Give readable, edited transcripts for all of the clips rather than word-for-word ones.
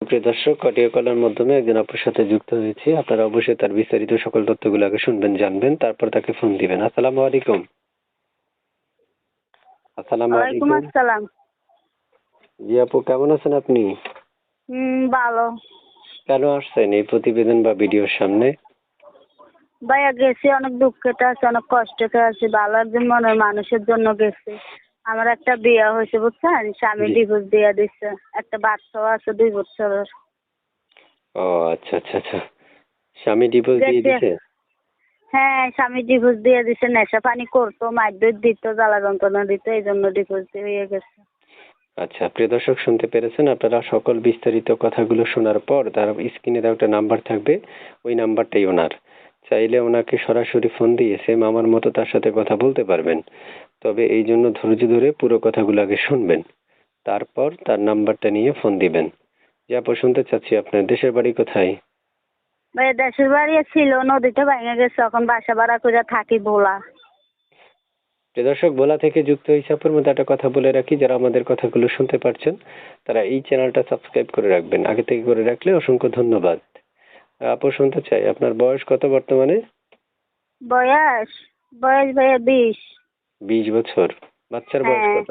প্রিয় দর্শক, অডিও কলের মাধ্যমে একজন আপুর সাথে যুক্ত হয়েছি। আপনারা অবশ্যই তার বিস্তারিত সকল তথ্যগুলো আগে শুনবেন, জানবেন, তারপর তাকে ফোন দিবেন। আসসালামু আলাইকুম। আসসালামু ওয়ালাইকুম আলাইকুম। আসসালাম। জি আপু, কেমন আছেন আপনি? ভালো। কেন আসছেন এই প্রতিবেদন বা ভিডিওর সামনে? ভাইয়া গেছি, অনেক দুঃখেতে আছে, অনেক কষ্টতে আছে। ভালো একজন মনের মানুষের জন্য গেছি। আমার একটা বিয়ে হয়েছে বুঝছেন, স্বামী জি। ডিভোর্স দিয়ে দিচ্ছে, একটা বাচ্চাও আছে 2 বছরের। ও আচ্ছা আচ্ছা আচ্ছা, স্বামী ডিভোর্স দিয়ে গেছে। দিছে? হ্যাঁ, স্বামী ডিভোর্স দিয়ে দিচ্ছে। নেশা পানি করতো, মারধর দিত, জ্বালা যন্ত্রণা দিত, এই জন্য ডিভোর্স হয়ে গেছে। আচ্ছা, প্রিয় দর্শক শুনতে পেরেছেন। আপনারা সকল বিস্তারিত কথাগুলো শোনার পর তার স্ক্রিনে দেওয়া একটা নাম্বার থাকবে, ওই নাম্বারটাই ওনার। চাইলে ওনাকে সরাসরি ফোন দিয়ে সেম আমার মতো তার সাথে কথা বলতে পারবেন। তবে এই জন্য ধৈর্য ধরে পুরো কথাগুলো আগে শুনবেন, তারপর তার নাম্বারটা নিয়ে ফোন দিবেন। যে আপু, শুনতে চাচ্ছি আপনার দেশের বাড়ি কোথায়? ভাইয়া দেশের বাড়ি ছিল, নদীতে ভেঙে গেছে, এখন বাসা ভাড়া করে থাকি ভোলা। প্রিয় দর্শক, ভোলা থেকে যুক্ত হয়েছে আপুর মধ্যে একটা কথা বলে রাখি, যারা আমাদের কথাগুলো শুনতে পারছেন তারা এই চ্যানেলটা সাবস্ক্রাইব করে রাখবেন। আগে থেকে করে রাখলে অসংখ্য ধন্যবাদ। আপু, শুনতে চাই আপনার বয়স কত বর্তমানে? বয়স বয়স ভাইয়া 20। 20 বছর। বাচ্চার বয়স হ্যাঁ, কত?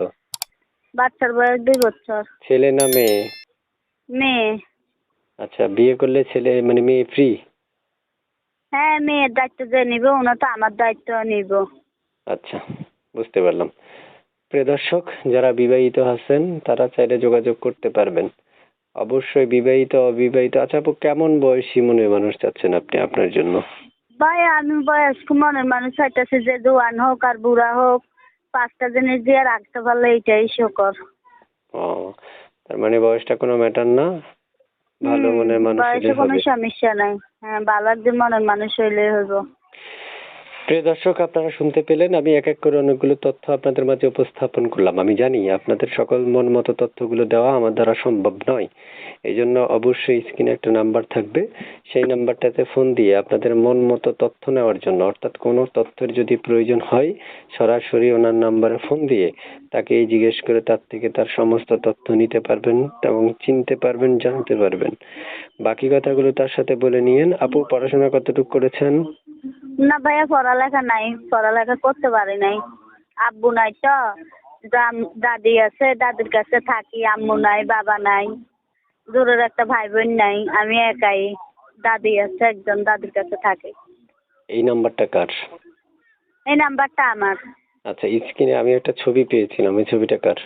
বাচ্চার বয়স 2 বছর। ছেলে না মেয়ে? মেয়ে। আচ্ছা, বিয়ে করলে ছেলে মানে মেয়ে ফ্রি? হ্যাঁ, মেয়ের দায়িত্ব যে নিব, ওনা তো আমার দায়িত্ব নিব। আচ্ছা, বুঝতে পারলাম। প্রিয় দর্শক, যারা বিবাহিত আছেন তারা চাইলে যোগাযোগ করতে পারবেন। অবশ্যই বিবাহিত অবিবাহিত। আচ্ছা আপু, কেমন বয়সী মনের মানুষ চাচ্ছেন আপনি আপনার জন্য? ভাই আমি বয়স্ক মনের মানুষ চাইতেছি, যে জোয়ান হোক আর বুড়া হোক, 5টা জিনিস দিয়ে রাখতে পারলে এইটাই শকর। ও, তার মানে বয়সটা কোনো ম্যাটার না, ভালো মনের মানুষ হলে বয়সে কোনো হবে। সমস্যা নাই। হ্যাঁ, ভালো একজন মনের মানুষ হইলে হইব। প্রিয় দর্শক, আপনারা শুনতে পেলেন। আমি এক এক করে অনেকগুলো তথ্য আপনাদের মাঝে উপস্থাপন করলাম। আমি জানি আপনাদের সকল মন মতো তথ্যগুলো দেওয়া আমার দ্বারা সম্ভব নয়। এই জন্য অবশ্যই স্ক্রিনে একটা নাম্বার থাকবে, সেই নাম্বারটাতে ফোন দিয়ে আপনাদের মন মতো তথ্য নেওয়ার জন্য, অর্থাৎ কোনো তথ্যের যদি প্রয়োজন হয় সরাসরি ওনার নাম্বারে ফোন দিয়ে তাকে জিজ্ঞেস করে তার থেকে তার সমস্ত তথ্য নিতে পারবেন এবং চিনতে পারবেন, জানতে পারবেন। বাকি কথাগুলো তার সাথে বলে নিয়েন। আপু, পড়াশোনা কতটুকু করেছেন? না ভাইয়া, পড়ালেখা নাই, পড়ালেখা করতে পারি নাই। আব্বু নাই তো, দাদি আছে, দাদির কাছে থাকি। আম্মু নাই, বাবা নাই, দূরের একটা ভাই বোন নাই, আমি একাই। দাদি আছে একজন, দাদির কাছে থাকি। এই নাম্বারটা কার? এই নাম্বারটা আমার। আচ্ছা, স্ক্রিনে আমি একটা ছবি পেয়েছিলাম, এই ছবিটা কার?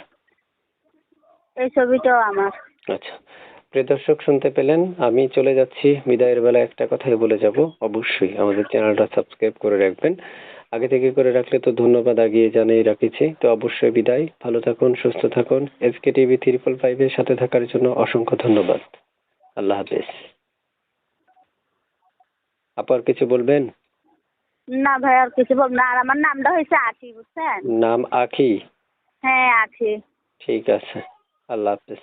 এই ছবিটাও আমার। আচ্ছা, প্রিয় দর্শক শুনতে পেলেন। আমি চলে যাচ্ছি, বিদায়ের বেলা একটা কথাই বলে যাব, অবশ্যই আমাদের চ্যানেলটা সাবস্ক্রাইব করে রাখবেন। আগে থেকে করে রাখলে তো ধন্যবাদ আগিয়ে জানিয়ে রাখেছি। তো অবশ্যই বিদায়, ভালো থাকুন, সুস্থ থাকুন। এসকে টিভি 555 এর সাথে থাকার জন্য অসংখ্য ধন্যবাদ। আল্লাহ হাফেজ। আপু, আর কিছু বলবেন? না ভাই, আর কিছু বলবো না। আর আমার নামটা হয়েছে আখি, বুঝছেন? নাম আখি? হ্যাঁ, আখি। ঠিক আছে, আল্লাহ হাফেজ।